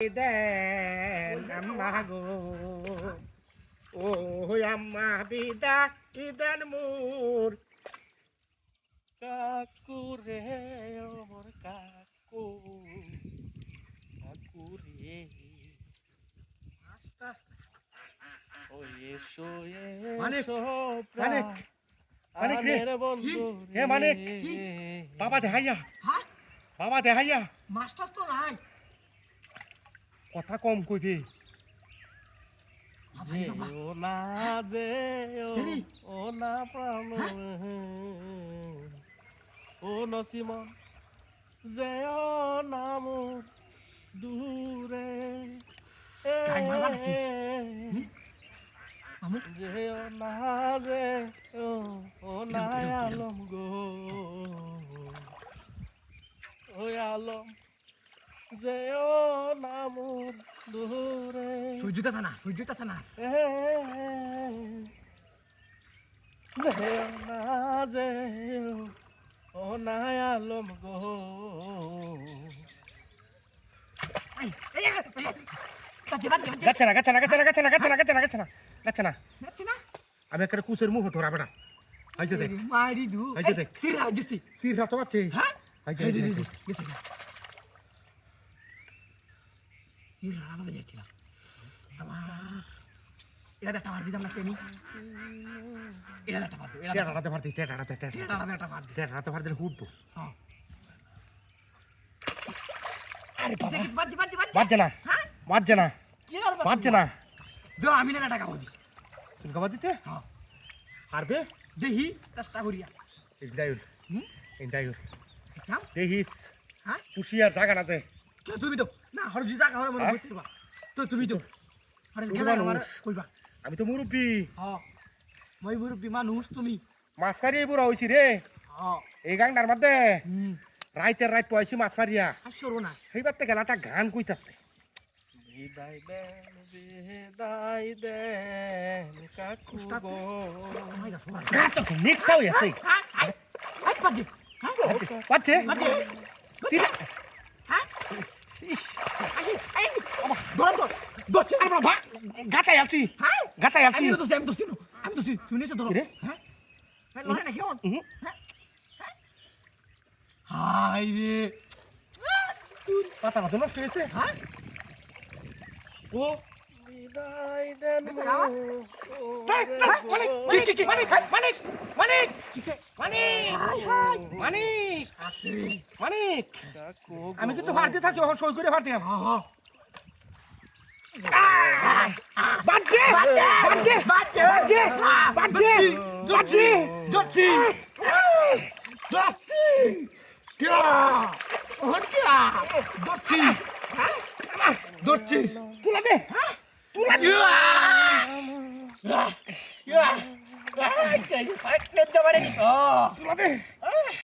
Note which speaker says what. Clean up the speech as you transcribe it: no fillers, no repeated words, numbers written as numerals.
Speaker 1: দেন আম্মা গো ও আম্মা বিদায় দেন মোর কাকু রে মোর কাকু কাকু রে ও এসো এসো
Speaker 2: মানিক
Speaker 1: প্রাণের বন্ধু
Speaker 2: হে মানিক বাবা দেখাইয়া
Speaker 3: হ্যাঁ
Speaker 2: বাবা দেখাইয়া
Speaker 3: মাস্টার তো নাই
Speaker 2: কথা কম কইবি
Speaker 1: যেও না যেও ও না প্রাণ ও নসিমন যেও না মোর দূরে
Speaker 3: গাই মারবা নাকি? মামু
Speaker 1: যেও না যেও ও না আলম গো ও আলম যেও না মোর দূরে
Speaker 3: সূর্যটা না
Speaker 1: যেও না যেও ও না আলম গো
Speaker 2: যাচ্ছে না আমি একটা কুসের মুখ ধরা বেটা হাইছে দেখ
Speaker 3: মারি দু
Speaker 2: হাইছে দেখ
Speaker 3: সিরা জুসি
Speaker 2: সিররা তো আছে
Speaker 3: হ্যাঁ
Speaker 2: হাইছে
Speaker 3: এই
Speaker 2: দেখ
Speaker 3: গেছে সিরা আমাদের যাচ্ছিল সামা এটা একটা মার দিতাম না কেনি এটা একটা মার এটা
Speaker 2: টেটাতে মারতি টেটাতে
Speaker 3: একটা মার
Speaker 2: টেটাতে মার দিলে হুডবো
Speaker 3: হ্যাঁ
Speaker 2: আরে বাবা
Speaker 3: বাজি
Speaker 2: বাজছে না
Speaker 3: হ্যাঁ
Speaker 2: বাজছে না
Speaker 3: কি আর
Speaker 2: বাজছে না
Speaker 3: দাও আমি না টাকা বলি
Speaker 2: তুমি খাবার দিতে
Speaker 3: হ্যাঁ
Speaker 2: হারবে
Speaker 3: দেহি চেষ্টা করিয়া
Speaker 2: ইন্টাইউর ইন্টাইউর
Speaker 3: নাম
Speaker 2: দেহিস
Speaker 3: হ্যাঁ
Speaker 2: পুষিয়ার জায়গা নাতে
Speaker 3: কে তুমি তো না হর জি জায়গা হর মনে
Speaker 2: হ্যাঁ?
Speaker 3: করতে পারবা তো তুমি তো আরে
Speaker 2: ছোট
Speaker 3: গেলা আমার
Speaker 2: মানুষ।
Speaker 3: কইবা
Speaker 2: আমি তো মুরব্বী
Speaker 3: হ্যাঁ মই মুরব্বি মানুষ তুমি
Speaker 2: মাছ মারিয়ে বুড়া হয়েছি রে
Speaker 3: হ্যাঁ
Speaker 2: এই গাংটার মধ্যে
Speaker 3: হুম
Speaker 2: রাইতের রাত পয়সি মাছ মারিয়া
Speaker 3: আর সরো না
Speaker 2: সেইবার থেকে গেলাটা গান কইতাছে
Speaker 1: বিদায় দেন কাকু গো
Speaker 3: মাইরা সরা
Speaker 2: গাছ নিকটাও আছে
Speaker 3: হ্যাঁ আই পাজি হ্যাঁ
Speaker 2: পাচ্ছে
Speaker 3: পাজি
Speaker 2: সিরা
Speaker 3: হ্যাঁ আই দর দর
Speaker 2: আরে বাবা গাতাই আছি
Speaker 3: হ্যাঁ
Speaker 2: গাতাই আছি
Speaker 3: আমি তো চিনো তুমি নিছে ধরো
Speaker 2: কিরে?
Speaker 3: হ্যাঁ লড়াই না কেমন হাই রে
Speaker 2: পাতা তো নষ্ট হয়েছে
Speaker 3: হ্যাঁ
Speaker 2: ও
Speaker 1: বিদায় দেন
Speaker 2: মানিক
Speaker 3: কিসে
Speaker 2: মানিক
Speaker 3: হাই হাই
Speaker 2: মানিক
Speaker 3: আছে
Speaker 2: মানিক
Speaker 1: কাকু
Speaker 2: আমি কিন্তু ভারতে থাকি এখন সই করে ভারতে
Speaker 3: হ্যাঁ
Speaker 2: বাজছে
Speaker 3: বাজছে
Speaker 2: বাজছে
Speaker 3: বাজছে
Speaker 2: বাজছে বাজছে বাজছে
Speaker 3: দর্শি দর্শি কিয়া হন্টিয়া দর্শি দর্শি
Speaker 2: তুলা দে তুলা দে
Speaker 3: ইয়া ইয়া সাইড নে দে মানে
Speaker 2: তুলা দে